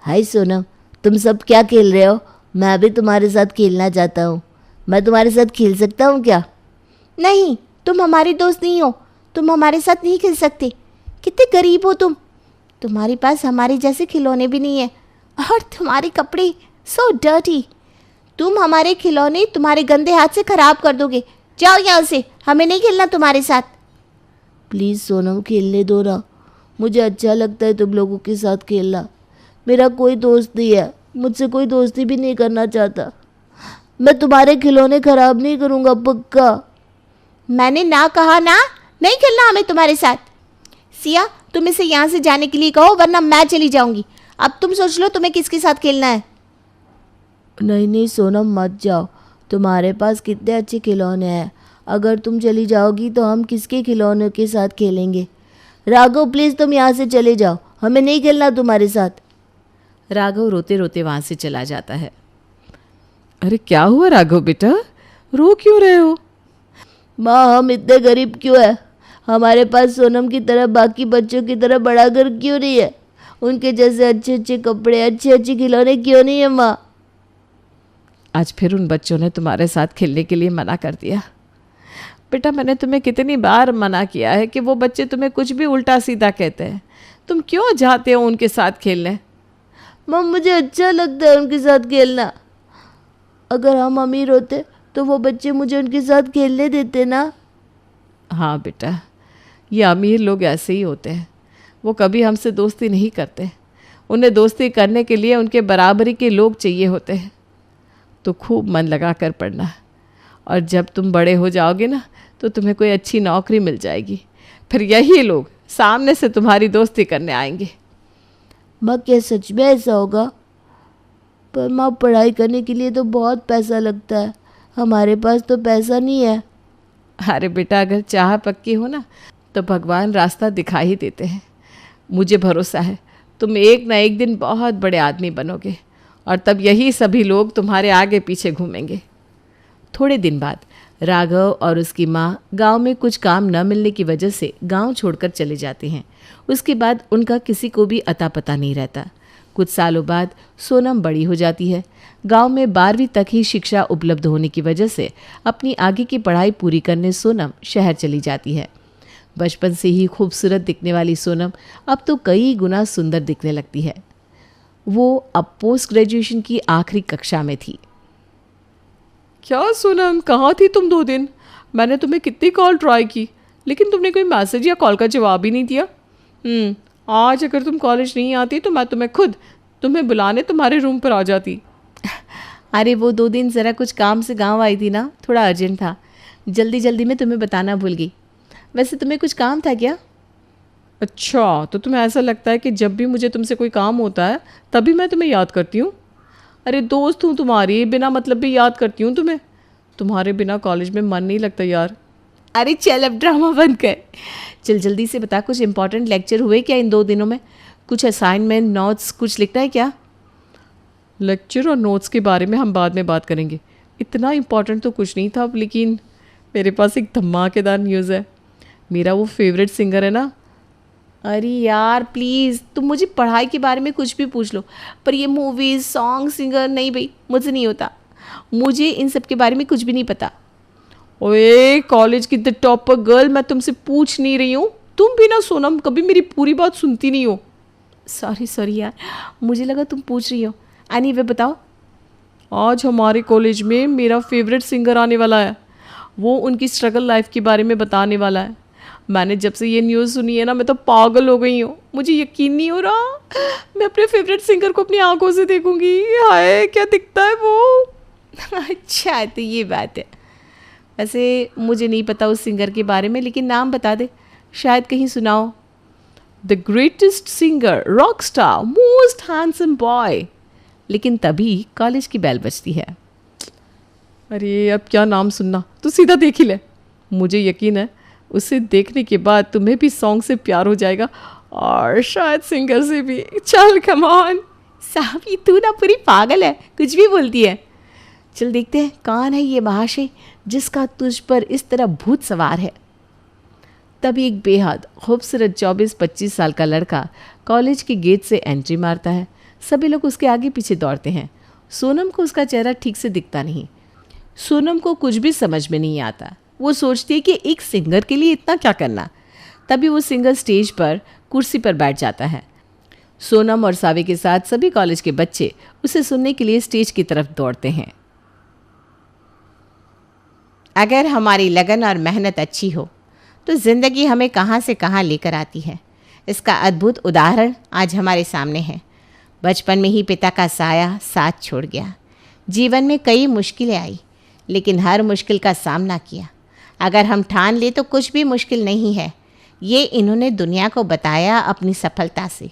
हाय सोनम, तुम सब क्या खेल रहे हो? मैं भी तुम्हारे साथ खेलना चाहता हूँ। मैं तुम्हारे साथ खेल सकता हूँ क्या? नहीं, तुम हमारी दोस्त नहीं हो, तुम हमारे साथ नहीं खेल सकते। कितने गरीब हो तुम, तुम्हारे पास हमारे जैसे खिलौने भी नहीं है, और तुम्हारे कपड़े सो डर्टी। तुम हमारे खिलौने तुम्हारे गंदे हाथ से खराब कर दोगे। जाओ यहाँ से, हमें नहीं खेलना तुम्हारे साथ। प्लीज़ सोनम, खेलने दो ना। मुझे अच्छा लगता है तुम लोगों के साथ खेलना। मेरा कोई दोस्त नहीं है, मुझसे कोई दोस्ती भी नहीं करना चाहता। मैं तुम्हारे खिलौने खराब नहीं करूँगा, पक्का। मैंने ना कहा ना, नहीं खेलना हमें तुम्हारे साथ। सिया, तुम इसे यहाँ से जाने के लिए कहो, वरना मैं चली जाऊंगी। अब तुम सोच लो तुम्हें किसके साथ खेलना है। नहीं नहीं सोनम, मत जाओ। तुम्हारे पास कितने अच्छे खिलौने हैं। अगर तुम चली जाओगी तो हम किसके खिलौनों के साथ खेलेंगे? राघव प्लीज़ तुम यहाँ से चले जाओ, हमें नहीं खेलना तुम्हारे साथ। राघव रोते रोते वहाँ से चला जाता है। अरे क्या हुआ राघव बेटा, रो क्यों रहे हो? माँ, हम इतने गरीब क्यों है? हमारे पास सोनम की तरह बाकी बच्चों की तरह बड़ा घर क्यों नहीं है? उनके जैसे अच्छे अच्छे कपड़े, अच्छे अच्छे खिलौने क्यों नहीं है माँ? आज फिर उन बच्चों ने तुम्हारे साथ खेलने के लिए मना कर दिया। बेटा, मैंने तुम्हें कितनी बार मना किया है कि वो बच्चे तुम्हें कुछ भी उल्टा सीधा कहते हैं। तुम क्यों जाते हो उनके साथ खेलने? माँ, मुझे अच्छा लगता है उनके साथ खेलना। अगर हम अमीर होते तो वो बच्चे मुझे उनके साथ खेलने देते ना। हाँ बेटा, ये अमीर लोग ऐसे ही होते हैं। वो कभी हमसे दोस्ती नहीं करते। उन्हें दोस्ती करने के लिए उनके बराबरी के लोग चाहिए होते हैं। तो खूब मन लगा कर पढ़ना, और जब तुम बड़े हो जाओगे ना तो तुम्हें कोई अच्छी नौकरी मिल जाएगी। फिर यही लोग सामने से तुम्हारी दोस्ती करने आएंगे। माँ, क्या सच में ऐसा होगा? पर माँ, पढ़ाई करने के लिए तो बहुत पैसा लगता है, हमारे पास तो पैसा नहीं है। अरे बेटा, अगर चाह पक्की हो ना तो भगवान रास्ता दिखा ही देते हैं। मुझे भरोसा है तुम एक ना एक दिन बहुत बड़े आदमी बनोगे, और तब यही सभी लोग तुम्हारे आगे पीछे घूमेंगे। थोड़े दिन बाद राघव और उसकी माँ गांव में कुछ काम न मिलने की वजह से गांव छोड़कर चले जाते हैं। उसके बाद उनका किसी को भी अता पता नहीं रहता। कुछ सालों बाद सोनम बड़ी हो जाती है। गांव में 12वीं तक ही शिक्षा उपलब्ध होने की वजह से अपनी आगे की पढ़ाई पूरी करने सोनम शहर चली जाती है। बचपन से ही खूबसूरत दिखने वाली सोनम अब तो कई गुना सुंदर दिखने लगती है। वो अब पोस्ट ग्रेजुएशन की आखिरी कक्षा में थी। क्या सोनम, कहाँ थी तुम 2 दिन? मैंने तुम्हें कितनी कॉल ट्राई की, लेकिन तुमने कोई मैसेज या कॉल का जवाब ही नहीं दिया। आज अगर तुम कॉलेज नहीं आती तो मैं तुम्हें बुलाने तुम्हारे रूम पर आ जाती। अरे वो 2 दिन ज़रा कुछ काम से गांव आई थी ना, थोड़ा अर्जेंट था। जल्दी जल्दी में तुम्हें बताना भूल गई। वैसे तुम्हें कुछ काम था क्या? अच्छा, तो तुम्हें ऐसा लगता है कि जब भी मुझे तुमसे कोई काम होता है तभी मैं तुम्हें याद करती हूँ? अरे दोस्त हूँ तुम्हारी, बिना मतलब भी याद करती हूँ तुम्हें। तुम्हारे बिना कॉलेज में मन नहीं लगता यार। अरे चल, अब ड्रामा बंद कर। चल जल्दी से बता, कुछ इंपॉर्टेंट लेक्चर हुए क्या इन 2 दिनों में? कुछ असाइनमेंट, नोट्स कुछ लिखना है क्या? लेक्चर और नोट्स के बारे में हम बाद में बात करेंगे। इतना इम्पॉर्टेंट तो कुछ नहीं था, लेकिन मेरे पास एक धमाकेदार न्यूज़ है। मेरा वो फेवरेट सिंगर है ना। अरे यार प्लीज़, तुम मुझे पढ़ाई के बारे में कुछ भी पूछ लो, पर ये मूवीज़, सॉन्ग, सिंगर नहीं भाई, मुझसे नहीं होता। मुझे इन सब के बारे में कुछ भी नहीं पता। ओए कॉलेज की द टॉपर गर्ल, मैं तुमसे पूछ नहीं रही हूँ। तुम भी ना सोनम, कभी मेरी पूरी बात सुनती नहीं हो। सॉरी यार, मुझे लगा तुम पूछ रही हो। एनीवे बताओ। आज हमारे कॉलेज में मेरा फेवरेट सिंगर आने वाला है। वो उनकी स्ट्रगल लाइफ के बारे में बताने वाला है। मैंने जब से ये न्यूज़ सुनी है ना, मैं तो पागल हो गई हूँ। मुझे यकीन नहीं हो रहा मैं अपने फेवरेट सिंगर को अपनी आंखों से देखूंगी। हाय क्या दिखता है वो। अच्छा, तो ये बात है। वैसे मुझे नहीं पता उस सिंगर के बारे में, लेकिन नाम बता दे, शायद कहीं सुनाओ। The greatest singer, rock star, most handsome boy. लेकिन तभी कॉलेज की बेल बजती है। अरे अब क्या नाम सुनना, तू सीधा देख ही ले। मुझे यकीन है उसे देखने के बाद तुम्हें भी सॉन्ग से प्यार हो जाएगा, और शायद सिंगर से भी। चल कम ऑन। साहबी तू ना पूरी पागल है, कुछ भी बोलती है। चल देखते हैं कौन है ये महाशय जिसका तुझ पर इस तरह भूत सवार है। तभी एक बेहद खूबसूरत 24-25 साल का लड़का कॉलेज के गेट से एंट्री मारता है। सभी लोग उसके आगे पीछे दौड़ते हैं। सोनम को उसका चेहरा ठीक से दिखता नहीं। सोनम को कुछ भी समझ में नहीं आता। वो सोचती है कि एक सिंगर के लिए इतना क्या करना। तभी वो सिंगर स्टेज पर कुर्सी पर बैठ जाता है। सोनम और सावे के साथ सभी कॉलेज के बच्चे उसे सुनने के लिए स्टेज की तरफ दौड़ते हैं। अगर हमारी लगन और मेहनत अच्छी हो तो ज़िंदगी हमें कहाँ से कहाँ लेकर आती है। इसका अद्भुत उदाहरण आज हमारे सामने है। बचपन में ही पिता का साया साथ छोड़ गया। जीवन में कई मुश्किलें आई, लेकिन हर मुश्किल का सामना किया। अगर हम ठान ले तो कुछ भी मुश्किल नहीं है। ये इन्होंने दुनिया को बताया अपनी सफलता से।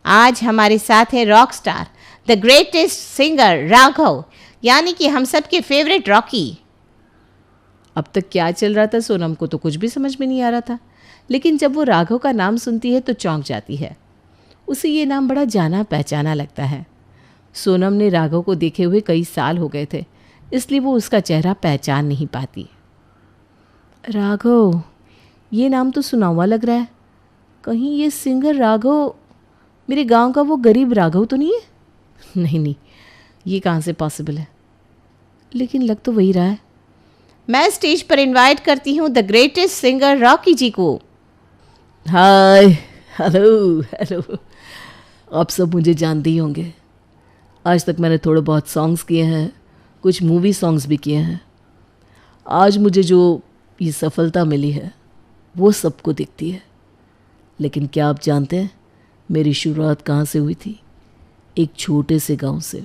आज हमारे साथ है rock star, the greatest singer Raghav, यानी कि हम सब के फेवरेट रॉकी। अब तक क्या चल रहा था सोनम को तो कुछ भी समझ में नहीं आ रहा था, लेकिन जब वो राघव का नाम सुनती है तो चौंक जाती है। उसे ये नाम बड़ा जाना पहचाना लगता है। सोनम ने राघव को देखे हुए कई साल हो गए थे, इसलिए वो उसका चेहरा पहचान नहीं पाती। राघव, ये नाम तो सुना हुआ लग रहा है। कहीं ये सिंगर राघव मेरे गांव का वो गरीब राघव तो नहीं है? नहीं, ये कहाँ से पॉसिबल है? लेकिन लग तो वही रहा है। मैं स्टेज पर इनवाइट करती हूँ द ग्रेटेस्ट सिंगर रॉकी जी को। हाय, हेलो। आप सब मुझे जानते ही होंगे। आज तक मैंने थोड़े बहुत सॉन्ग्स किए हैं, कुछ मूवी सॉन्ग्स भी किए हैं। आज मुझे जो ये सफलता मिली है वो सबको दिखती है, लेकिन क्या आप जानते हैं मेरी शुरुआत कहाँ से हुई थी? एक छोटे से गांव से।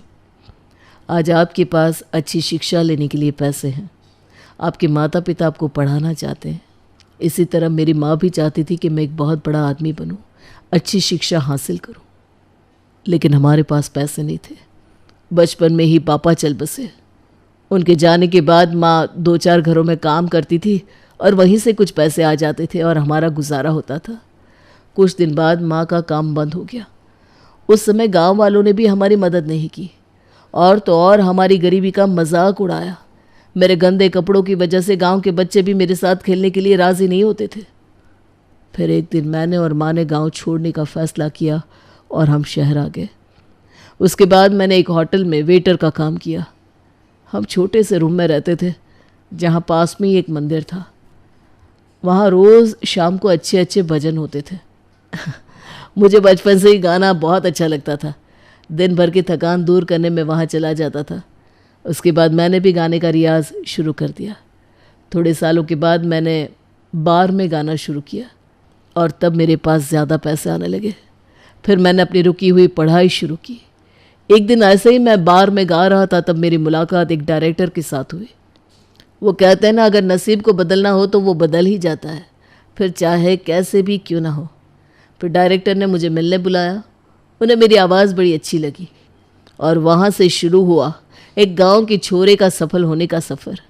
आज आपके पास अच्छी शिक्षा लेने के लिए पैसे हैं, आपके माता पिता आपको पढ़ाना चाहते हैं। इसी तरह मेरी माँ भी चाहती थी कि मैं एक बहुत बड़ा आदमी बनूं, अच्छी शिक्षा हासिल करूं, लेकिन हमारे पास पैसे नहीं थे। बचपन में ही पापा चल बसे। उनके जाने के बाद माँ 2-4 घरों में काम करती थी और वहीं से कुछ पैसे आ जाते थे और हमारा गुजारा होता था। कुछ दिन बाद माँ का काम बंद हो गया। उस समय गांव वालों ने भी हमारी मदद नहीं की, और तो और हमारी गरीबी का मजाक उड़ाया। मेरे गंदे कपड़ों की वजह से गांव के बच्चे भी मेरे साथ खेलने के लिए राज़ी नहीं होते थे। फिर एक दिन मैंने और माँ ने गांव छोड़ने का फ़ैसला किया और हम शहर आ गए। उसके बाद मैंने एक होटल में वेटर का काम किया। हम छोटे से रूम में रहते थे, जहाँ पास में ही एक मंदिर था। वहाँ रोज़ शाम को अच्छे अच्छे भजन होते थे। मुझे बचपन से ही गाना बहुत अच्छा लगता था। दिन भर की थकान दूर करने में वहाँ चला जाता था। उसके बाद मैंने भी गाने का रियाज़ शुरू कर दिया। थोड़े सालों के बाद मैंने बार में गाना शुरू किया और तब मेरे पास ज़्यादा पैसे आने लगे। फिर मैंने अपनी रुकी हुई पढ़ाई शुरू की। एक दिन ऐसे ही मैं बार में गा रहा था, तब मेरी मुलाकात एक डायरेक्टर के साथ हुई। वो कहते हैं ना, अगर नसीब को बदलना हो तो वो बदल ही जाता है, फिर चाहे कैसे भी क्यों ना हो। फिर डायरेक्टर ने मुझे मिलने बुलाया। उन्हें मेरी आवाज़ बड़ी अच्छी लगी और वहाँ से शुरू हुआ एक गांव के छोरे का सफल होने का सफ़र।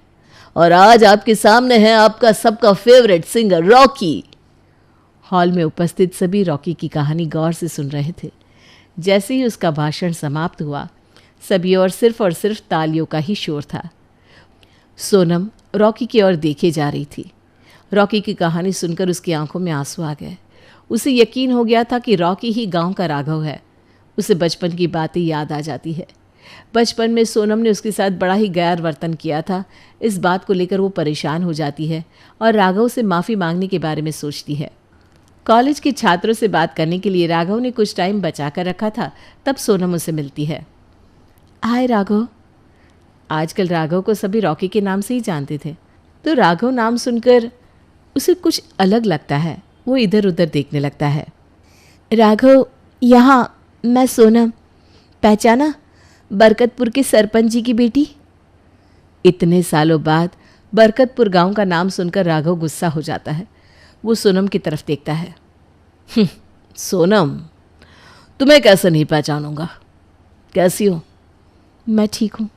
और आज आपके सामने है आपका सबका फेवरेट सिंगर रॉकी। हॉल में उपस्थित सभी रॉकी की कहानी गौर से सुन रहे थे। जैसे ही उसका भाषण समाप्त हुआ, सभी और सिर्फ तालियों का ही शोर था। सोनम रॉकी की ओर देखे जा रही थी। रॉकी की कहानी सुनकर उसकी आंखों में आंसू आ गए। उसे यकीन हो गया था कि रॉकी ही गांव का राघव है। उसे बचपन की बातें याद आ जाती है। बचपन में सोनम ने उसके साथ बड़ा ही गैर वर्तन किया था। इस बात को लेकर वो परेशान हो जाती है और राघव से माफ़ी मांगने के बारे में सोचती है। कॉलेज के छात्रों से बात करने के लिए राघव ने कुछ टाइम बचा कर रखा था। तब सोनम उसे मिलती है। हाय राघव। आजकल राघव को सभी रॉकी के नाम से ही जानते थे, तो राघव नाम सुनकर उसे कुछ अलग लगता है। वो इधर उधर देखने लगता है। राघव, यहाँ मैं सोनम, पहचाना? बरकतपुर के सरपंच जी की बेटी। इतने सालों बाद बरकतपुर गांव का नाम सुनकर राघव गुस्सा हो जाता है। वो सोनम की तरफ देखता है। सोनम, तुम्हें कैसे नहीं पहचानूंगा? कैसी हो? मैं ठीक हूँ।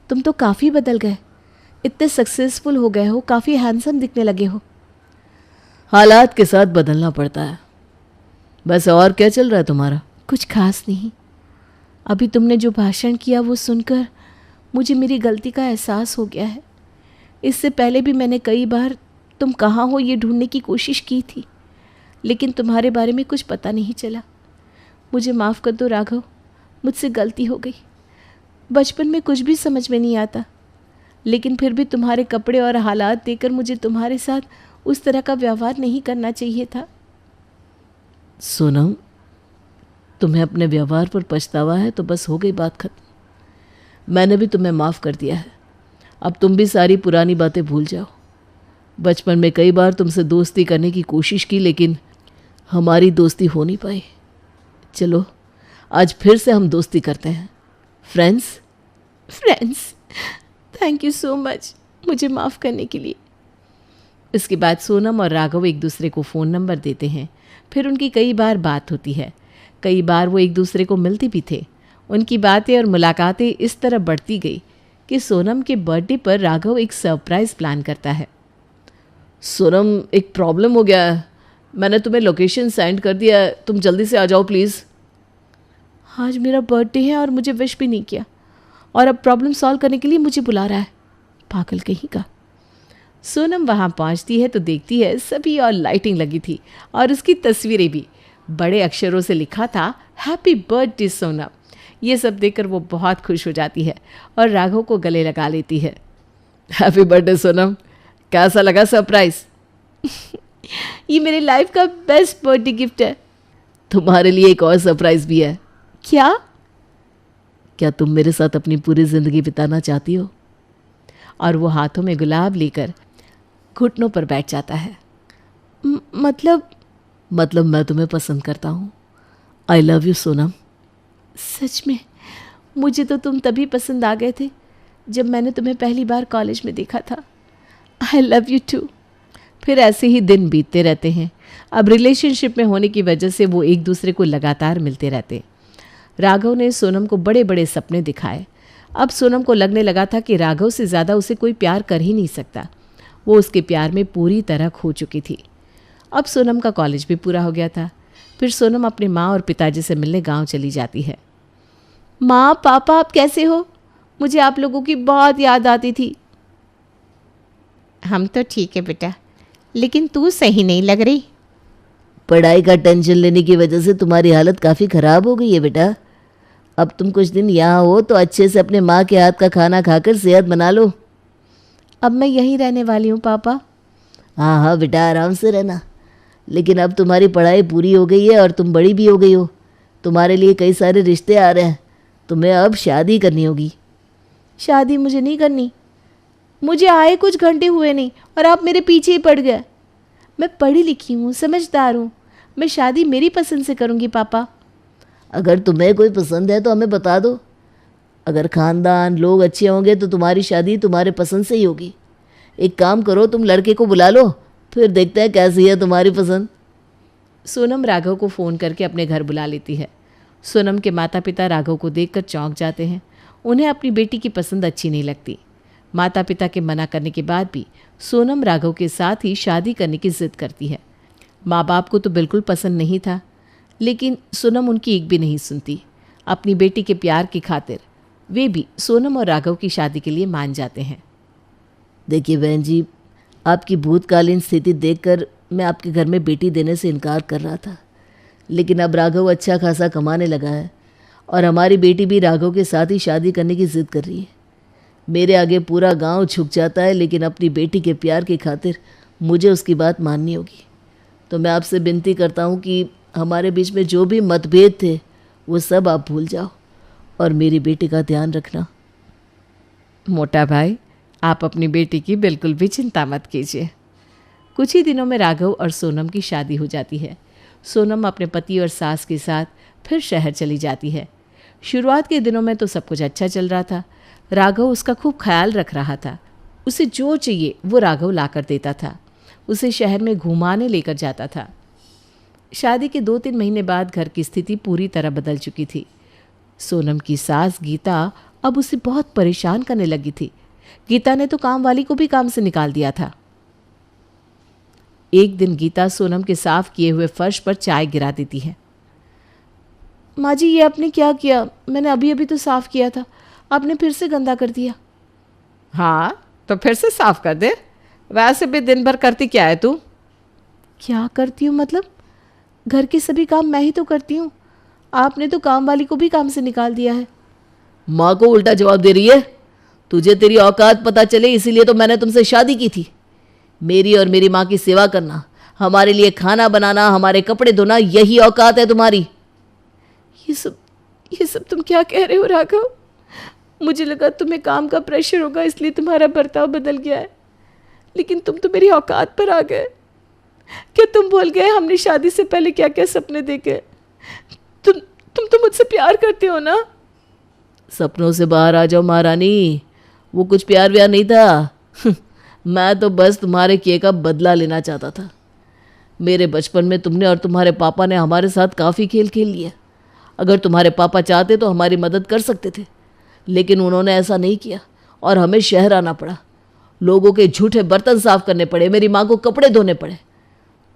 तुम तो काफ़ी बदल गए, इतने सक्सेसफुल हो गए हो, काफ़ी हैंडसम दिखने लगे हो। हालात के साथ बदलना पड़ता है। बस और क्या चल रहा है तुम्हारा? कुछ खास नहीं। अभी तुमने जो भाषण किया वो सुनकर मुझे मेरी गलती का एहसास हो गया है। इससे पहले भी मैंने कई बार तुम कहाँ हो ये ढूंढने की कोशिश की थी, लेकिन तुम्हारे बारे में कुछ पता नहीं चला। मुझे माफ़ कर दो राघव, मुझसे गलती हो गई। बचपन में कुछ भी समझ में नहीं आता, लेकिन फिर भी तुम्हारे कपड़े और हालात देखकर मुझे तुम्हारे साथ उस तरह का व्यवहार नहीं करना चाहिए था। सोनम, तुम्हें अपने व्यवहार पर पछतावा है तो बस हो गई बात खत्म। मैंने भी तुम्हें माफ़ कर दिया है। अब तुम भी सारी पुरानी बातें भूल जाओ। बचपन में कई बार तुमसे दोस्ती करने की कोशिश की, लेकिन हमारी दोस्ती हो नहीं पाई। चलो आज फिर से हम दोस्ती करते हैं, friends. Thank you so much मुझे माफ़ करने के लिए। इसके बाद सोनम और राघव एक दूसरे को फ़ोन नंबर देते हैं। फिर उनकी कई बार बात होती है। कई बार वो एक दूसरे को मिलते भी थे। उनकी बातें और मुलाकातें इस तरह बढ़ती गई कि सोनम के बर्थडे पर राघव एक सरप्राइज़ प्लान करता है। सोनम, एक प्रॉब्लम हो गया है। मैंने तुम्हें लोकेशन सेंड कर दिया है, तुम जल्दी से आ जाओ प्लीज़। आज मेरा बर्थडे है और मुझे विश भी नहीं किया, और अब प्रॉब्लम सॉल्व करने के लिए मुझे बुला रहा है, पागल कहीं का। सोनम वहाँ पहुँचती है तो देखती है सभी और लाइटिंग लगी थी और उसकी तस्वीरें भी बड़े अक्षरों से लिखा था, हैप्पी बर्थडे सोनम। ये सब देखकर वो बहुत खुश हो जाती है और राघव को गले लगा लेती है। हैप्पी बर्थडे सोनम, कैसा लगा सरप्राइज? ये मेरे लाइफ का बेस्ट बर्थडे गिफ्ट है। तुम्हारे लिए एक और सरप्राइज भी है। क्या तुम मेरे साथ अपनी पूरी ज़िंदगी बिताना चाहती हो? और वो हाथों में गुलाब लेकर घुटनों पर बैठ जाता है। मतलब मैं तुम्हें पसंद करता हूँ। I love you Sonam. सच में? मुझे तो तुम तभी पसंद आ गए थे जब मैंने तुम्हें पहली बार कॉलेज में देखा था। I love you too. फिर ऐसे ही दिन बीतते रहते हैं। अब रिलेशनशिप में होने की वजह से वो एक दूसरे को लगातार मिलते रहते। राघव ने सोनम को बड़े बड़े सपने दिखाए। अब सोनम को लगने लगा था कि राघव से ज़्यादा उसे कोई प्यार कर ही नहीं सकता। वो उसके प्यार में पूरी तरह खो चुकी थी। अब सोनम का कॉलेज भी पूरा हो गया था। फिर सोनम अपने माँ और पिताजी से मिलने गांव चली जाती है। माँ, पापा, आप कैसे हो? मुझे आप लोगों की बहुत याद आती थी। हम तो ठीक है बेटा, लेकिन तू सही नहीं लग रही। पढ़ाई का टेंशन लेने की वजह से तुम्हारी हालत काफ़ी ख़राब हो गई है बेटा। अब तुम कुछ दिन यहाँ हो तो अच्छे से अपने माँ के हाथ का खाना खाकर सेहत बना लो। अब मैं यहीं रहने वाली हूँ पापा। हाँ हाँ बेटा, आराम से रहना। लेकिन अब तुम्हारी पढ़ाई पूरी हो गई है और तुम बड़ी भी हो गई हो। तुम्हारे लिए कई सारे रिश्ते आ रहे हैं। तुम्हें अब शादी करनी होगी। शादी मुझे नहीं करनी। मुझे आए कुछ घंटे हुए नहीं और आप मेरे पीछे ही पड़ गए। मैं पढ़ी लिखी हूँ, समझदार हूँ। मैं शादी मेरी पसंद से करूँगी पापा। अगर तुम्हें कोई पसंद है तो हमें बता दो। अगर ख़ानदान लोग अच्छे होंगे तो तुम्हारी शादी तुम्हारे पसंद से ही होगी। एक काम करो, तुम लड़के को बुला लो, फिर देखते हैं कैसी है तुम्हारी पसंद। सोनम राघव को फ़ोन करके अपने घर बुला लेती है। सोनम के माता पिता राघव को देखकर चौंक जाते हैं। उन्हें अपनी बेटी की पसंद अच्छी नहीं लगती। माता पिता के मना करने के बाद भी सोनम राघव के साथ ही शादी करने की ज़िद करती है। माँ बाप को तो बिल्कुल पसंद नहीं था, लेकिन सोनम उनकी एक भी नहीं सुनती। अपनी बेटी के प्यार की खातिर वे भी सोनम और राघव की शादी के लिए मान जाते हैं। देखिए बहन जी, आपकी भूतकालीन स्थिति देखकर मैं आपके घर में बेटी देने से इनकार कर रहा था, लेकिन अब राघव अच्छा खासा कमाने लगा है और हमारी बेटी भी राघव के साथ ही शादी करने की ज़िद कर रही है। मेरे आगे पूरा गांव झुक जाता है, लेकिन अपनी बेटी के प्यार की खातिर मुझे उसकी बात माननी होगी। तो मैं आपसे विनती करता हूँ कि हमारे बीच में जो भी मतभेद थे वो सब आप भूल जाओ और मेरी बेटी का ध्यान रखना। मोटा भाई, आप अपनी बेटी की बिल्कुल भी चिंता मत कीजिए। कुछ ही दिनों में राघव और सोनम की शादी हो जाती है। सोनम अपने पति और सास के साथ फिर शहर चली जाती है। शुरुआत के दिनों में तो सब कुछ अच्छा चल रहा था। राघव उसका खूब ख्याल रख रहा था। उसे जो चाहिए वो राघव लाकर देता था। उसे शहर में घुमाने लेकर जाता था। शादी के 2-3 महीने बाद घर की स्थिति पूरी तरह बदल चुकी थी। सोनम की सास गीता अब उसे बहुत परेशान करने लगी थी। गीता ने तो काम वाली को भी काम से निकाल दिया था। एक दिन गीता सोनम के साफ किए हुए फर्श पर चाय गिरा देती है। माँ जी, ये आपने क्या किया? मैंने अभी अभी तो साफ़ किया था, आपने फिर से गंदा कर दिया। हाँ, तो फिर से साफ कर दे। वैसे भी दिन भर करती क्या है तू? क्या करती हूँ मतलब? घर के सभी काम मैं ही तो करती हूँ। आपने तो काम वाली को भी काम से निकाल दिया है। माँ को उल्टा जवाब दे रही है। तुझे तेरी औकात पता चले इसीलिए तो मैंने तुमसे शादी की थी। मेरी और मेरी माँ की सेवा करना, हमारे लिए खाना बनाना, हमारे कपड़े धोना, यही औकात है तुम्हारी। ये सब तुम क्या कह रहे हो राघव? मुझे लगा तुम्हें काम का प्रेशर होगा इसलिए तुम्हारा बर्ताव बदल गया है, लेकिन तुम तो मेरी औकात पर आ गए। क्या तुम भूल गए हमने शादी से पहले क्या क्या सपने देखे? तुम तो मुझसे प्यार करते हो ना? सपनों से बाहर आ जाओ महारानी, वो कुछ प्यार व्यार नहीं था। मैं तो बस तुम्हारे किए का बदला लेना चाहता था। मेरे बचपन में तुमने और तुम्हारे पापा ने हमारे साथ काफ़ी खेल खेल लिया। अगर तुम्हारे पापा चाहते तो हमारी मदद कर सकते थे, लेकिन उन्होंने ऐसा नहीं किया और हमें शहर आना पड़ा। लोगों के झूठे बर्तन साफ करने पड़े, मेरी माँ को कपड़े धोने पड़े,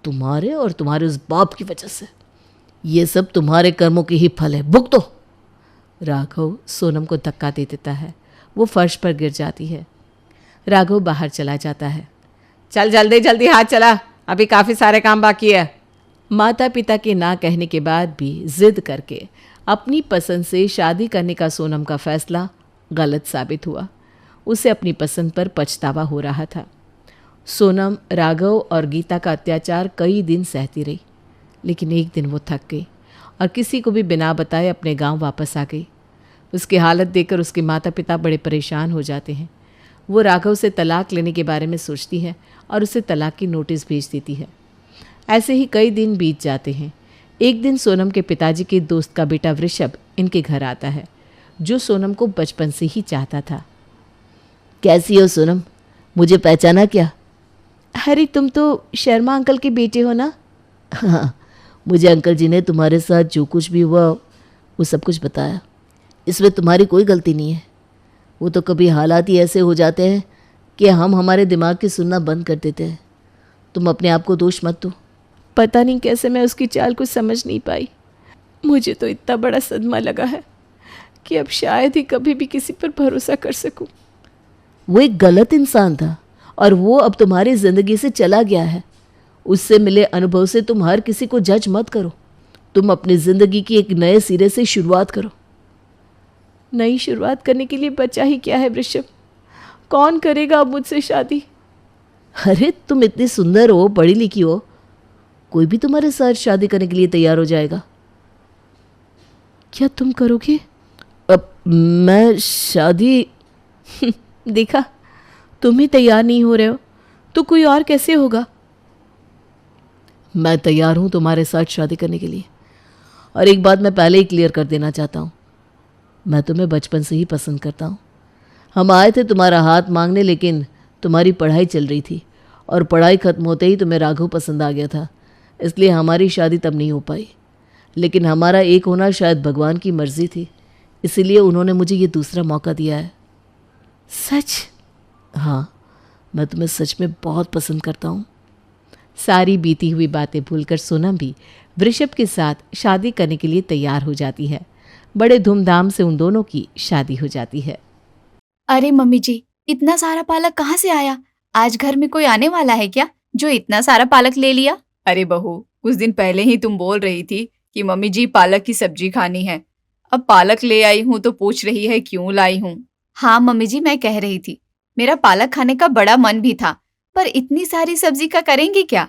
तुम्हारे और तुम्हारे उस बाप की वजह से। ये सब तुम्हारे कर्मों की ही फल है, भुगतो। राघव सोनम को धक्का दे देता है। वो फर्श पर गिर जाती है। राघव बाहर चला जाता है। चल जल्दी जल्दी हाथ चला, अभी काफ़ी सारे काम बाकी है। माता पिता के ना कहने के बाद भी जिद करके अपनी पसंद से शादी करने का सोनम का फैसला गलत साबित हुआ। उसे अपनी पसंद पर पछतावा हो रहा था। सोनम राघव और गीता का अत्याचार कई दिन सहती रही, लेकिन एक दिन वो थक गई और किसी को भी बिना बताए अपने गांव वापस आ गई। उसकी हालत देखकर उसके माता पिता बड़े परेशान हो जाते हैं। वो राघव से तलाक लेने के बारे में सोचती है और उसे तलाक की नोटिस भेज देती है। ऐसे ही कई दिन बीत जाते हैं। एक दिन सोनम के पिताजी के दोस्त का बेटा वृषभ इनके घर आता है, जो सोनम को बचपन से ही चाहता था। कैसी हो सोनम, मुझे पहचाना क्या? अरे तुम तो शर्मा अंकल के बेटे हो ना? हाँ, मुझे अंकल जी ने तुम्हारे साथ जो कुछ भी हुआ वो सब कुछ बताया। इसमें तुम्हारी कोई गलती नहीं है। वो तो कभी हालात ही ऐसे हो जाते हैं कि हम हमारे दिमाग की सुनना बंद कर देते हैं। तुम अपने आप को दोष मत दो। पता नहीं कैसे मैं उसकी चाल को समझ नहीं पाई। मुझे तो इतना बड़ा सदमा लगा है कि अब शायद ही कभी भी किसी पर भरोसा कर सकूं। वो एक गलत इंसान था और वो अब तुम्हारी ज़िंदगी से चला गया है। उससे मिले अनुभव से तुम हर किसी को जज मत करो। तुम अपनी ज़िंदगी की एक नए सिरे से शुरुआत करो। नई शुरुआत करने के लिए बचा ही क्या है वृषभ? कौन करेगा अब मुझसे शादी? अरे तुम इतनी सुंदर हो, पढ़ी लिखी हो, कोई भी तुम्हारे साथ शादी करने के लिए तैयार हो जाएगा। क्या तुम करोगे? अब मैं शादी देखा, तुम ही तैयार नहीं हो रहे हो तो कोई और कैसे होगा? मैं तैयार हूँ तुम्हारे साथ शादी करने के लिए। और एक बात मैं पहले ही क्लियर कर देना चाहता हूँ, मैं तुम्हें बचपन से ही पसंद करता हूँ। हम आए थे तुम्हारा हाथ मांगने, लेकिन तुम्हारी पढ़ाई चल रही थी और पढ़ाई ख़त्म होते ही तुम्हें राघव पसंद आ गया था, इसलिए हमारी शादी तब नहीं हो पाई। लेकिन हमारा एक होना शायद भगवान की मर्ज़ी थी, इसीलिए उन्होंने मुझे ये दूसरा मौका दिया है। सच? हाँ, मैं तुम्हें सच में बहुत पसंद करता हूँ। सारी बीती हुई बातें भूलकर सोनम भी वृषभ के साथ शादी करने के लिए तैयार हो जाती है। बड़े धूमधाम से उन दोनों की शादी हो जाती है। अरे मम्मी जी, इतना सारा पालक कहाँ से आया? आज घर में कोई आने वाला है क्या जो इतना सारा पालक ले लिया? अरे बहू, कुछ दिन पहले ही तुम बोल रही थी कि मम्मी जी पालक की सब्जी खानी है। अब पालक ले आई हूँ तो पूछ रही है क्यों लाई हूँ। हाँ मम्मी जी, मैं कह रही थी मेरा पालक खाने का बड़ा मन भी था, पर इतनी सारी सब्जी का करेंगी क्या?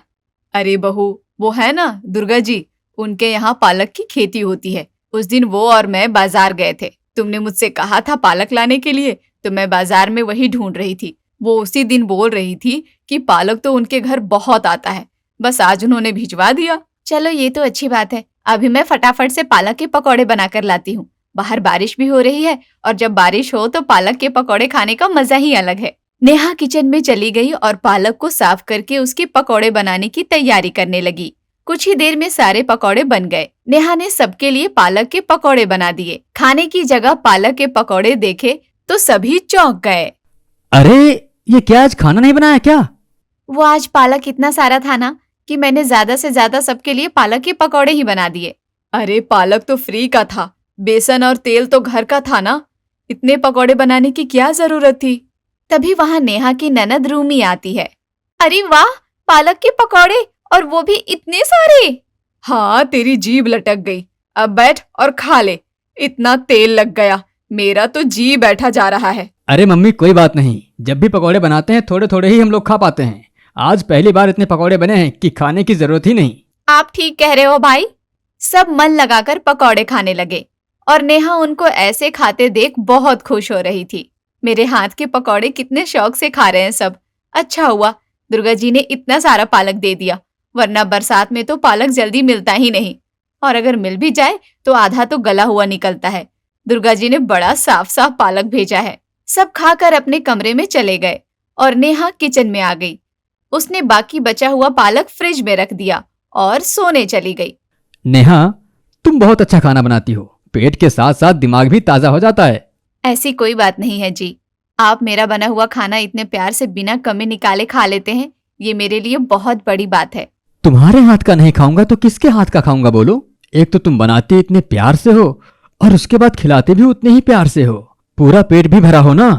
अरे बहू, वो है ना दुर्गा जी, उनके यहाँ पालक की खेती होती है। उस दिन वो और मैं बाजार गए थे। तुमने मुझसे कहा था पालक लाने के लिए, तो मैं बाजार में वही ढूंढ रही थी। वो उसी दिन बोल रही थी कि पालक तो उनके घर बहुत आता है, बस आज उन्होंने भिजवा दिया। चलो ये तो अच्छी बात है। अभी मैं फटाफट से पालक के पकौड़े बनाकर लाती हूँ। बाहर बारिश भी हो रही है और जब बारिश हो तो पालक के पकौड़े खाने का मजा ही अलग है। नेहा किचन में चली गई और पालक को साफ करके उसके पकौड़े बनाने की तैयारी करने लगी। कुछ ही देर में सारे पकौड़े बन गए। नेहा ने सबके लिए पालक के पकौड़े बना दिए। खाने की जगह पालक के पकौड़े देखे तो सभी चौंक गए। अरे ये क्या, आज खाना नहीं बनाया क्या? वो आज पालक इतना सारा था ना कि मैंने ज्यादा से ज्यादा सबके लिए पालक के पकौड़े ही बना दिए। अरे पालक तो फ्री का था, बेसन और तेल तो घर का था ना, इतने पकौड़े बनाने की क्या जरूरत थी? तभी वहाँ नेहा की ननद रूमी आती है। अरे वाह, पालक के पकौड़े और वो भी इतने सारे। हाँ, तेरी जीभ लटक गई। अब बैठ और खा ले। इतना तेल लग गया, मेरा तो जी बैठा जा रहा है। अरे मम्मी कोई बात नहीं, जब भी पकौड़े बनाते हैं थोड़े थोड़े ही हम लोग खा पाते हैं। आज पहली बार इतने पकौड़े बने हैं कि खाने की जरूरत ही नहीं। आप ठीक कह रहे हो भाई। सब मन लगाकर पकौड़े खाने लगे और नेहा उनको ऐसे खाते देख बहुत खुश हो रही थी। मेरे हाथ के पकौड़े कितने शौक से खा रहे हैं सब। अच्छा हुआ दुर्गा जी ने इतना सारा पालक दे दिया, वरना बरसात में तो पालक जल्दी मिलता ही नहीं, और अगर मिल भी जाए तो आधा तो गला हुआ निकलता है। दुर्गा जी ने बड़ा साफ साफ पालक भेजा है। सब खाकर अपने कमरे में चले गए और नेहा किचन में आ गई। उसने बाकी बचा हुआ पालक फ्रिज में रख दिया और सोने चली गई। नेहा, तुम बहुत अच्छा खाना बनाती हो, पेट के साथ साथ दिमाग भी ताजा हो जाता है। ऐसी कोई बात नहीं है जी। आप मेरा बना हुआ खाना इतने प्यार से बिना कमी निकाले खा लेते हैं, ये मेरे लिए बहुत बड़ी बात है। तुम्हारे हाथ का नहीं खाऊंगा तो किसके हाथ का खाऊंगा बोलो? एक तो तुम बनाती इतने प्यार से हो और उसके बाद खिलाते भी उतने ही प्यार से हो। पूरा पेट भी भरा हो ना,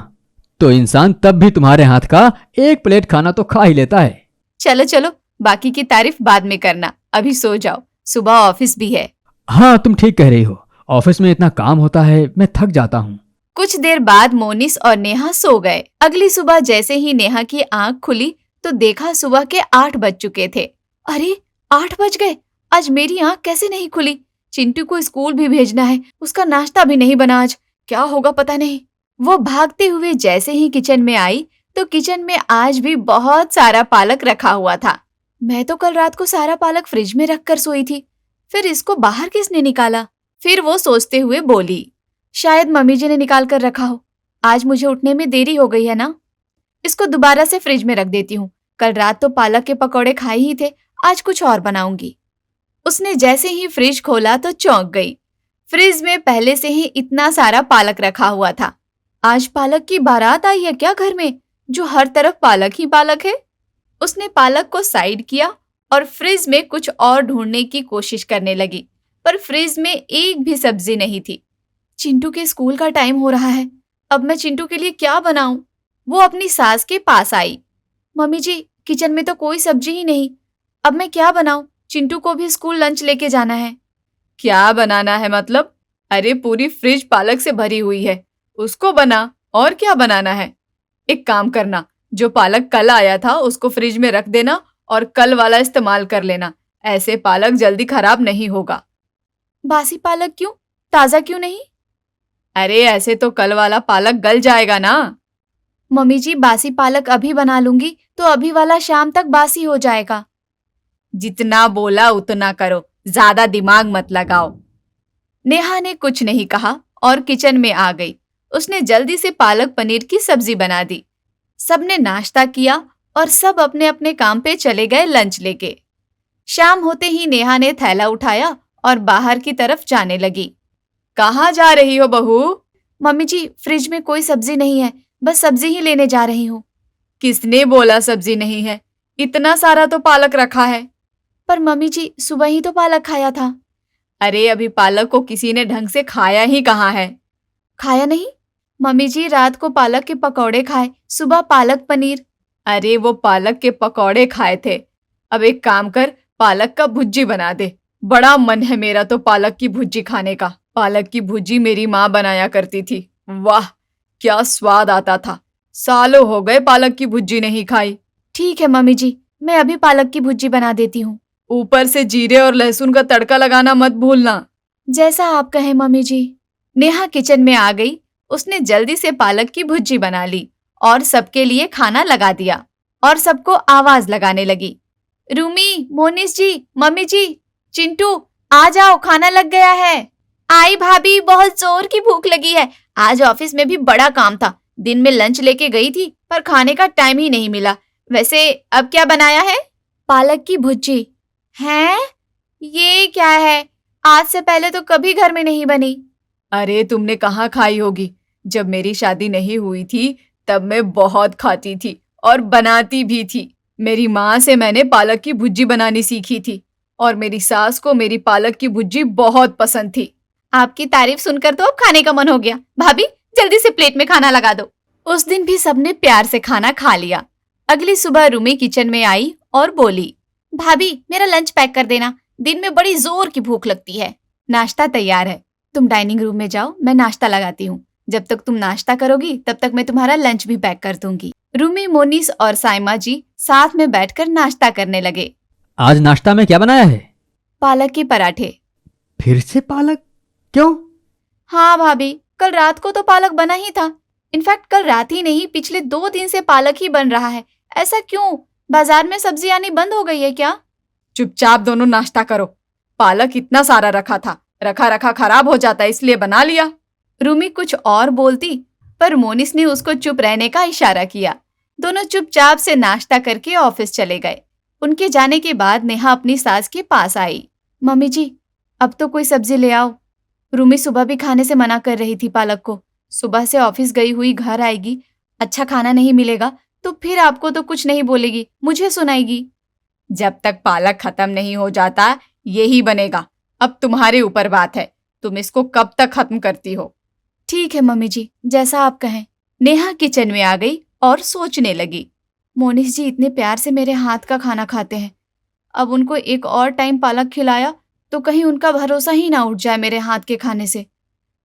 तो इंसान तब भी तुम्हारे हाथ का एक प्लेट खाना तो खा ही लेता है। चलो चलो, बाकी की तारीफ बाद में करना, अभी सो जाओ, सुबह ऑफिस भी है। हाँ तुम ठीक कह रही हो, ऑफिस में इतना काम होता है, मैं थक जाता हूँ। कुछ देर बाद मोनिस और नेहा सो गए। अगली सुबह जैसे ही नेहा की आंख खुली तो देखा सुबह के 8 बज चुके थे। अरे 8 बज गए, आज मेरी आंख कैसे नहीं खुली? चिंटू को स्कूल भी भेजना है, उसका नाश्ता भी नहीं बना आज, क्या होगा पता नहीं। वो भागते हुए जैसे ही किचन में आई तो किचन में आज भी बहुत सारा पालक रखा हुआ था। मैं तो कल रात को सारा पालक फ्रिज में रखकर सोई थी, फिर इसको बाहर किसने निकाला? फिर वो सोचते हुए बोली, शायद मम्मी जी ने निकाल कर रखा हो। आज मुझे उठने में देरी हो गई है ना, इसको दोबारा से फ्रिज में रख देती हूँ। कल रात तो पालक के पकौड़े खाए ही थे, आज कुछ और बनाऊंगी। उसने जैसे ही फ्रिज खोला तो चौंक गई। फ्रिज में पहले से ही इतना सारा पालक रखा हुआ था। आज पालक की बारात आई है क्या घर में, जो हर तरफ पालक ही पालक है? उसने पालक को साइड किया और फ्रिज में कुछ और ढूंढने की कोशिश करने लगी, पर फ्रिज में एक भी सब्जी नहीं थी। चिंटू के स्कूल का टाइम हो रहा है, अब मैं चिंटू के लिए क्या बनाऊं? वो अपनी सास के पास आई। मम्मी जी, किचन में तो कोई सब्जी ही नहीं, अब मैं क्या बनाऊं? चिंटू को भी स्कूल लंच लेके जाना है। क्या बनाना है मतलब? अरे पूरी फ्रिज पालक से भरी हुई है, उसको बना। और क्या बनाना है? एक काम करना, जो पालक कल आया था उसको फ्रिज में रख देना और कल वाला इस्तेमाल कर लेना, ऐसे पालक जल्दी खराब नहीं होगा। बासी पालक क्यों, ताजा क्यों नहीं? अरे ऐसे तो कल वाला पालक गल जाएगा ना। मम्मी जी, बासी पालक अभी बना लूंगी तो अभी वाला शाम तक बासी हो जाएगा। जितना बोला उतना करो, ज्यादा दिमाग मत लगाओ। नेहा ने कुछ नहीं कहा और किचन में आ गई। उसने जल्दी से पालक पनीर की सब्जी बना दी। सबने नाश्ता किया और सब अपने अपने काम पे चले गए लंच लेके। शाम होते ही नेहा ने थैला उठाया और बाहर की तरफ जाने लगी। कहाँ जा रही हो बहू? मम्मी जी, फ्रिज में कोई सब्जी नहीं है, बस सब्जी ही लेने जा रही हूँ। किसने बोला सब्जी नहीं है? इतना सारा तो पालक रखा है। पर मम्मी जी, सुबह ही तो पालक खाया था। अरे अभी पालक को किसी ने ढंग से खाया ही कहाँ है? खाया नहीं? मम्मी जी, रात को पालक के पकौड़े खाए, सुबह पालक पनीर। अरे वो पालक के पकौड़े खाए थे। अब एक काम कर, पालक का भुज्जी बना दे। बड़ा मन है मेरा तो पालक की भुज्जी खाने का। पालक की भुज्जी मेरी माँ बनाया करती थी, वाह क्या स्वाद आता था। सालों हो गए पालक की भुज्जी नहीं खाई। ठीक है मम्मी जी, मैं अभी पालक की भुज्जी बना देती हूँ। ऊपर से जीरे और लहसुन का तड़का लगाना मत भूलना। जैसा आप कहें मम्मी जी। नेहा किचन में आ गई। उसने जल्दी से पालक की भुज्जी बना ली और सबके लिए खाना लगा दिया और सबको आवाज लगाने लगी, रूमी, मोनिस जी, मम्मी जी, चिंटू आ जाओ, खाना लग गया है। आई भाभी, बहुत जोर की भूख लगी है। आज ऑफिस में भी बड़ा काम था, दिन में लंच लेके गई थी पर खाने का टाइम ही नहीं मिला। वैसे अब क्या बनाया है? पालक की भुज्जी। हैं? ये क्या है? आज से पहले तो कभी घर में नहीं बनी। अरे तुमने कहाँ खाई होगी? जब मेरी शादी नहीं हुई थी तब मैं बहुत खाती थी और बनाती भी थी। मेरी माँ से मैंने पालक की भुज्जी बनानी सीखी थी और मेरी सास को मेरी पालक की भुज्जी बहुत पसंद थी। आपकी तारीफ सुनकर तो अब खाने का मन हो गया। भाभी, जल्दी से प्लेट में खाना लगा दो। उस दिन भी सबने प्यार से खाना खा लिया। अगली सुबह रूमी किचन में आई और बोली, भाभी मेरा लंच पैक कर देना, दिन में बड़ी जोर की भूख लगती है। नाश्ता तैयार है, तुम डाइनिंग रूम में जाओ, मैं नाश्ता लगाती हूँ। जब तक तुम नाश्ता करोगी तब तक मैं तुम्हारा लंच भी पैक कर दूंगी। रूमी, मोनिस और साइमा जी साथ में बैठकर नाश्ता करने लगे। आज नाश्ता में क्या बनाया है? पालक के पराठे। फिर से पालक? क्यों? हाँ भाभी, कल रात को तो पालक बना ही था। इनफैक्ट कल रात ही नहीं, पिछले 2 दिन से पालक ही बन रहा है। ऐसा क्यों? बाजार में सब्जी आनी बंद हो गई है क्या? चुपचाप दोनों नाश्ता करो। पालक इतना सारा रखा था, रखा रखा खराब हो जाता, इसलिए बना लिया। रूमी कुछ और बोलती, पर मोनिस ने उसको चुप रहने का इशारा किया। दोनों चुपचाप से नाश्ता करके ऑफिस चले गए। उनके जाने के बाद नेहा अपनी सास के पास आई। मम्मी जी, अब तो कोई सब्जी ले आओ। रूमी सुबह भी खाने से मना कर रही थी पालक को। सुबह से ऑफिस गई हुई घर आएगी, अच्छा खाना नहीं मिलेगा तो फिर आपको तो कुछ नहीं बोलेगी, मुझे सुनाएगी। जब तक पालक खत्म नहीं हो जाता यही बनेगा। अब तुम्हारे ऊपर बात है, तुम इसको कब तक खत्म करती हो। ठीक है मम्मी जी, जैसा आप कहें। नेहा किचन में आ गई और सोचने लगी, मोनिस जी इतने प्यार से मेरे हाथ का खाना खाते हैं, अब उनको एक और टाइम पालक खिलाया तो कहीं उनका भरोसा ही ना उठ जाए मेरे हाथ के खाने से।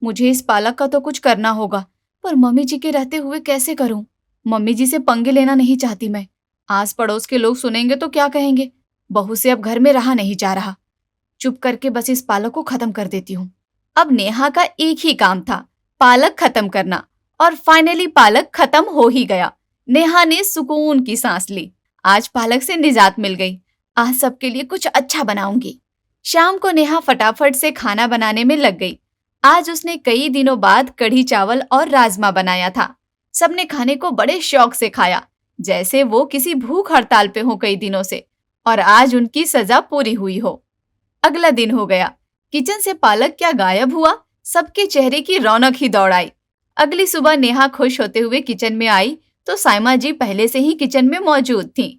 मुझे इस पालक का तो कुछ करना होगा, पर मम्मी जी के रहते हुए कैसे करूं? मम्मी जी से पंगे लेना नहीं चाहती मैं। आस पड़ोस के लोग सुनेंगे तो क्या कहेंगे? बहू से अब घर में रहा नहीं जा रहा। चुप करके बस इस पालक को खत्म कर देती हूँ। अब नेहा का एक ही काम था, पालक खत्म करना, और फाइनली पालक खत्म हो ही गया। नेहा ने सुकून की सांस ली। आज पालक से निजात मिल गई। आज सबके लिए कुछ अच्छा बनाऊंगी। शाम को नेहा फटाफट से खाना बनाने में लग गई। आज उसने कई दिनों बाद कढ़ी चावल और राजमा बनाया था। सबने खाने को बड़े शौक से खाया, जैसे वो किसी भूख हड़ताल पे हो कई दिनों से, और आज उनकी सजा पूरी हुई हो। अगला दिन हो गया। किचन से पालक क्या गायब हुआ, सबके चेहरे की रौनक ही दौड़ आई। अगली सुबह नेहा खुश होते हुए किचन में आई तो साइमा जी पहले से ही किचन में मौजूद थीं।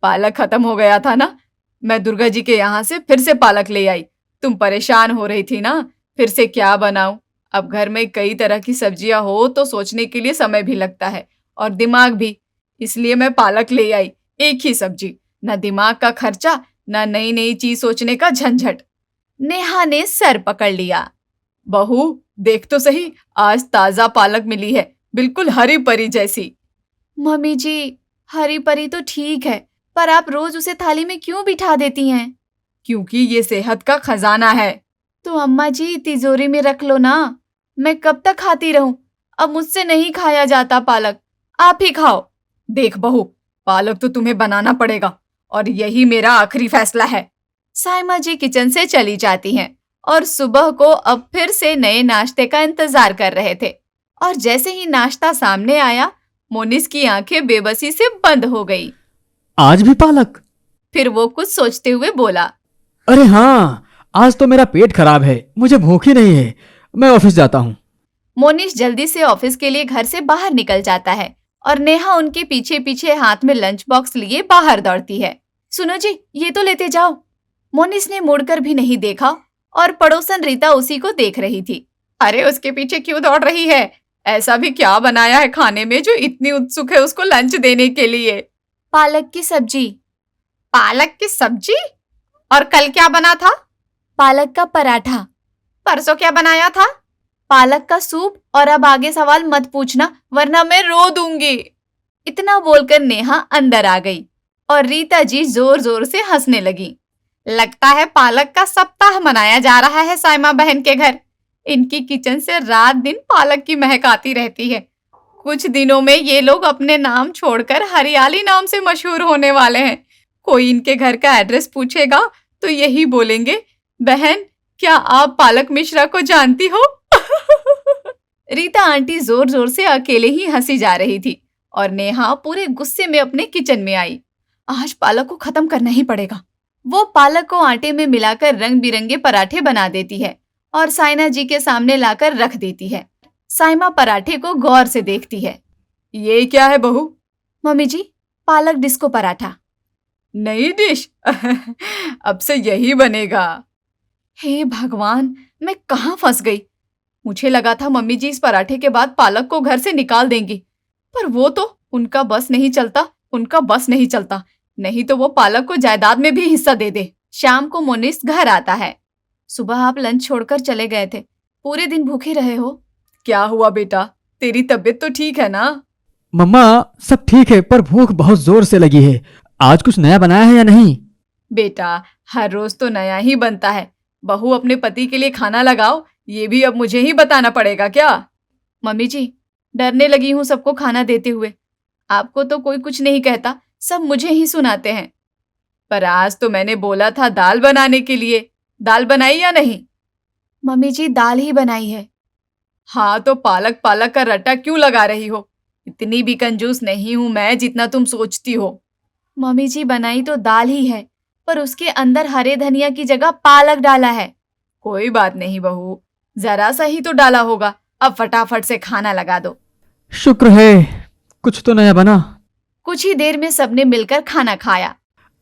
पालक खत्म हो गया था ना, मैं दुर्गा जी के यहाँ से फिर से पालक ले आई। तुम परेशान हो रही थी ना, फिर से क्या बनाऊं। अब घर में कई तरह की सब्जियां हो तो सोचने के लिए समय भी लगता है और दिमाग भी, इसलिए मैं पालक ले आई। एक ही सब्जी, न दिमाग का खर्चा, न नई नई चीज सोचने का झंझट। नेहा ने सर पकड़ लिया। बहू देख तो सही, आज ताजा पालक मिली है, बिल्कुल हरी परी जैसी। मम्मी जी, हरी परी तो ठीक है, पर आप रोज उसे थाली में क्यों बिठा देती हैं? क्योंकि ये सेहत का खजाना है। तो अम्मा जी तिजोरी में रख लो ना, मैं कब तक खाती रहूं? अब मुझसे नहीं खाया जाता पालक, आप ही खाओ। देख बहू, पालक तो तुम्हें बनाना पड़ेगा और यही मेरा आखिरी फैसला है। साइमा जी किचन से चली जाती हैं और सुबह को अब फिर से नए नाश्ते का इंतजार कर रहे थे। और जैसे ही नाश्ता सामने आया, मोनिस की आंखें बेबसी से बंद हो गई। आज भी पालक? फिर वो कुछ सोचते हुए बोला, अरे हाँ, आज तो मेरा पेट खराब है, मुझे भूख ही नहीं है, मैं ऑफिस जाता हूँ। मोनिस जल्दी से ऑफिस के लिए घर से बाहर निकल जाता है और नेहा उनके पीछे पीछे हाथ में लंच बॉक्स लिए बाहर दौड़ती है। सुनो जी, ये तो लेते जाओ। मोनिस ने मुड़कर भी नहीं देखा और पड़ोसन रीता उसी को देख रही थी। अरे उसके पीछे क्यों दौड़ रही है? ऐसा भी क्या बनाया है खाने में जो इतनी उत्सुक है उसको लंच देने के लिए? पालक की सब्जी। पालक की सब्जी? और कल क्या बना था? पालक का पराठा। परसों क्या बनाया था? पालक का सूप। और अब आगे सवाल मत पूछना वरना मैं रो दूंगी। इतना बोलकर नेहा अंदर आ गई और रीता जी जोर जोर से हंसने लगी। लगता है पालक का सप्ताह मनाया जा रहा है साइमा बहन के घर। इनकी किचन से रात दिन पालक की महक आती रहती है। कुछ दिनों में ये लोग अपने नाम छोड़कर हरियाली नाम से मशहूर होने वाले हैं। कोई इनके घर का एड्रेस पूछेगा तो यही बोलेंगे, बहन क्या आप पालक मिश्रा को जानती हो? रीता आंटी जोर जोर से अकेले ही हंसी जा रही थी और नेहा पूरे गुस्से में अपने किचन में आई। आज पालक को खत्म करना ही पड़ेगा। वो पालक को आटे में मिलाकर रंग बिरंगे पराठे बना देती है और साइना जी के सामने लाकर रख देती है। साइमा पराठे को गौर से देखती है। ये क्या है बहू? मम्मी जी, पालक डिस्को पराठा। नई डिश? अब से यही बनेगा। हे भगवान, मैं कहाँ फंस गई। मुझे लगा था मम्मी जी इस पराठे के बाद पालक को घर से निकाल देंगी, पर वो तो उनका बस नहीं चलता। नहीं तो वो पालक को जायदाद में भी हिस्सा दे दे। शाम को मोनिस घर आता है। सुबह आप लंच छोड़कर चले गए थे, पूरे दिन भूखे रहे हो। क्या हुआ बेटा, तेरी तबीयत तो ठीक है ना? मम्मा सब ठीक है, पर भूख बहुत जोर से लगी है। आज कुछ नया बनाया है या नहीं? बेटा, हर रोज तो नया ही बनता है। बहू अपने पति के लिए खाना लगाओ, ये भी अब मुझे ही बताना पड़ेगा क्या? मम्मी जी, डरने लगी हूँ सबको खाना देते हुए। आपको तो कोई कुछ नहीं कहता, सब मुझे ही सुनाते हैं। पर आज तो मैंने बोला था दाल बनाने के लिए, दाल बनाई या नहीं? मम्मी जी, दाल ही बनाई है। हाँ, तो पालक पालक का रट्टा क्यों लगा रही हो? इतनी भी कंजूस नहीं हूं मैं जितना तुम सोचती हो। मम्मी जी, बनाई तो दाल ही है, पर उसके अंदर हरे धनिया की जगह पालक डाला है। कोई बात नहीं बहू, जरा सा ही तो डाला होगा। अब फटाफट से खाना लगा दो। शुक्र है कुछ तो नया बना। कुछ ही देर में सबने मिलकर खाना खाया।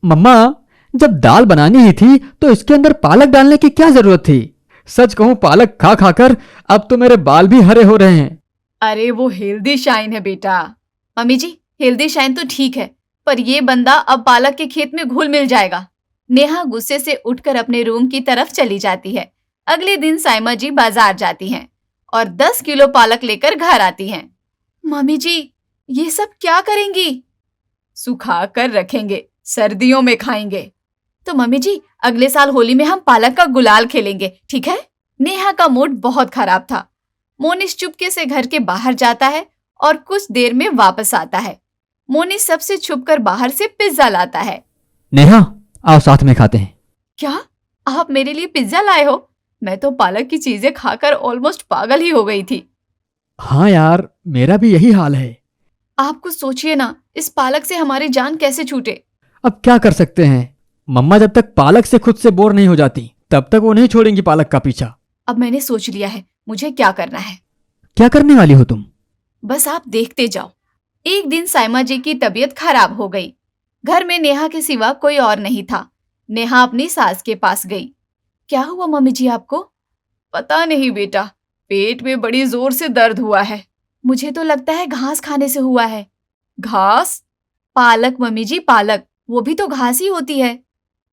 मम्मा जब दाल बनानी ही थी तो इसके अंदर पालक डालने की क्या जरूरत थी? सच कहूं पालक खा खाकर अब तो मेरे बाल भी हरे हो रहे हैं। अरे वो हेल्दी शाइन है बेटा। मम्मी जी, हेल्दी शाइन तो ठीक है, पर ये बंदा अब पालक के खेत में घुल मिल जाएगा। नेहा गुस्से से उठकर अपने रूम की तरफ चली जाती है। अगले दिन साइमा जी बाजार जाती हैं और 10 किलो पालक लेकर घर आती हैं। मम्मी जी, ये सब क्या करेंगी? सुखा कर रखेंगे, सर्दियों में खाएंगे। तो मम्मी जी, अगले साल होली में हम पालक का गुलाल खेलेंगे, ठीक है? नेहा का मूड बहुत खराब था। मोनिश चुपके से घर के बाहर जाता है और कुछ देर में वापस आता है। मोनिश सबसे छुपकर बाहर से पिज्जा लाता है। नेहा आओ साथ में खाते हैं। क्या आप मेरे लिए पिज्जा लाए हो? मैं तो पालक की चीजें खाकर ऑलमोस्ट पागल ही हो गई थी। हाँ यार, मेरा भी यही हाल है। आप कुछ सोचिए ना, इस पालक से हमारी जान कैसे छूटे। अब क्या कर सकते हैं, मम्मा जब तक पालक से खुद से बोर नहीं हो जाती तब तक वो नहीं छोड़ेंगी पालक का पीछा। अब मैंने सोच लिया है मुझे क्या करना है। क्या करने वाली हो तुम? बस आप देखते जाओ। एक दिन साइमा जी की तबीयत खराब हो गई। घर में नेहा के सिवा कोई और नहीं था। नेहा अपनी सास के पास गई। क्या हुआ मम्मी जी आपको? पता नहीं बेटा, पेट में बड़ी जोर से दर्द हुआ है। मुझे तो लगता है घास खाने से हुआ है। घास? पालक मम्मी जी, पालक, वो भी तो घास ही होती है।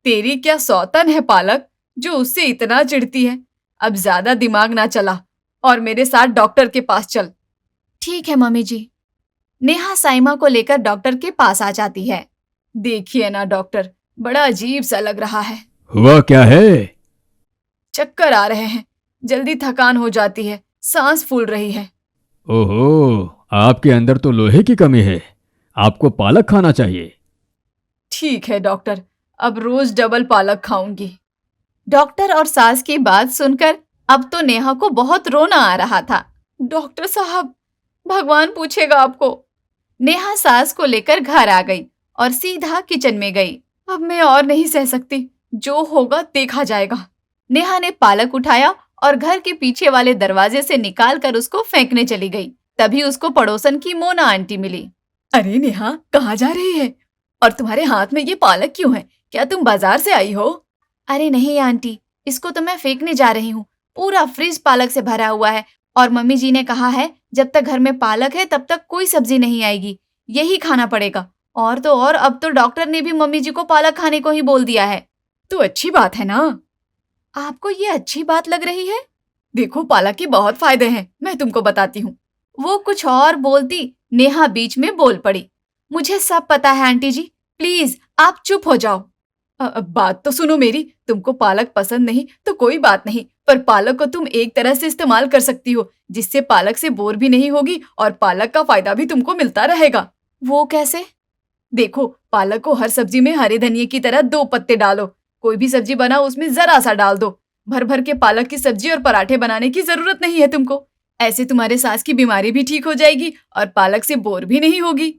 तेरी क्या सौतन है पालक, जो उससे इतना चिढ़ती है? अब ज्यादा दिमाग ना चला और मेरे साथ डॉक्टर के पास चल। ठीक है मम्मी जी। नेहा साइमा को लेकर डॉक्टर के पास आ जाती है। देखिए ना डॉक्टर, बड़ा अजीब सा लग रहा है। हुआ क्या है? चक्कर आ रहे हैं, जल्दी थकान हो जाती है, सांस फूल रही है। ओहो, आपके अंदर तो लोहे की कमी है, आपको पालक खाना चाहिए। ठीक है डॉक्टर, अब रोज डबल पालक खाऊंगी। डॉक्टर और सास की बात सुनकर अब तो नेहा को बहुत रोना आ रहा था। डॉक्टर साहब, भगवान पूछेगा आपको। नेहा सास को लेकर घर आ गई और सीधा किचन में गई। अब मैं और नहीं सह सकती, जो होगा देखा जाएगा। नेहा ने पालक उठाया और घर के पीछे वाले दरवाजे से निकाल कर उसको फेंकने चली गई। तभी उसको पड़ोसन की मोना आंटी मिली। अरे नेहा, कहाँ जा रही है? और तुम्हारे हाथ में ये पालक क्यों है? क्या तुम बाजार से आई हो? अरे नहीं आंटी, इसको तो मैं फेंकने जा रही हूँ। पूरा फ्रिज पालक से भरा हुआ है और मम्मी जी ने कहा है जब तक घर में पालक है तब तक कोई सब्जी नहीं आएगी, यही खाना पड़ेगा। और तो और अब तो डॉक्टर ने भी मम्मी जी को पालक खाने को ही बोल दिया है। तो अच्छी बात है ना? आपको ये अच्छी बात लग रही है? देखो, पालक के बहुत फायदे हैं, मैं तुमको बताती हूँ। वो कुछ और बोलती, नेहा बीच में बोल पड़ी। मुझे सब पता है आंटी जी, प्लीज आप चुप हो जाओ। बात तो सुनो मेरी। तुमको पालक पसंद नहीं तो कोई बात नहीं, पर पालक को तुम एक तरह से इस्तेमाल कर सकती हो जिससे पालक से बोर भी नहीं होगी और पालक का फायदा भी तुमको मिलता रहेगा। वो कैसे? देखो, पालक को हर सब्जी में हरे धनिये की तरह 2 पत्ते डालो। कोई भी सब्जी बनाओ उसमें जरा सा डाल दो। भर भर के पालक की सब्जी और पराठे बनाने की जरूरत नहीं है तुमको। ऐसे तुम्हारे सास की बीमारी भी ठीक हो जाएगी और पालक से बोर भी नहीं होगी।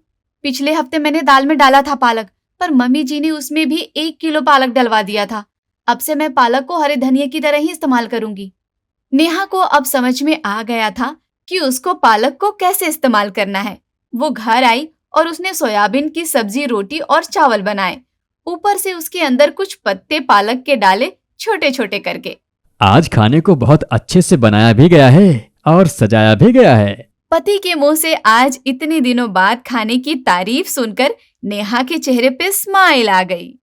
पिछले हफ्ते मैंने दाल में डाला था पालक, पर मम्मी जी ने उसमें भी 1 किलो पालक डलवा दिया था। अब से मैं पालक को हरे धनिये की तरह ही इस्तेमाल करूंगी। नेहा को अब समझ में आ गया था कि उसको पालक को कैसे इस्तेमाल करना है। वो घर आई और उसने सोयाबीन की सब्जी, रोटी और चावल बनाए। ऊपर से उसके अंदर कुछ पत्ते पालक के डाले, छोटे छोटे करके। आज खाने को बहुत अच्छे से बनाया भी गया है और सजाया भी गया है। पति के मुंह से आज इतने दिनों बाद खाने की तारीफ सुनकर नेहा के चेहरे पे स्माइल आ गई।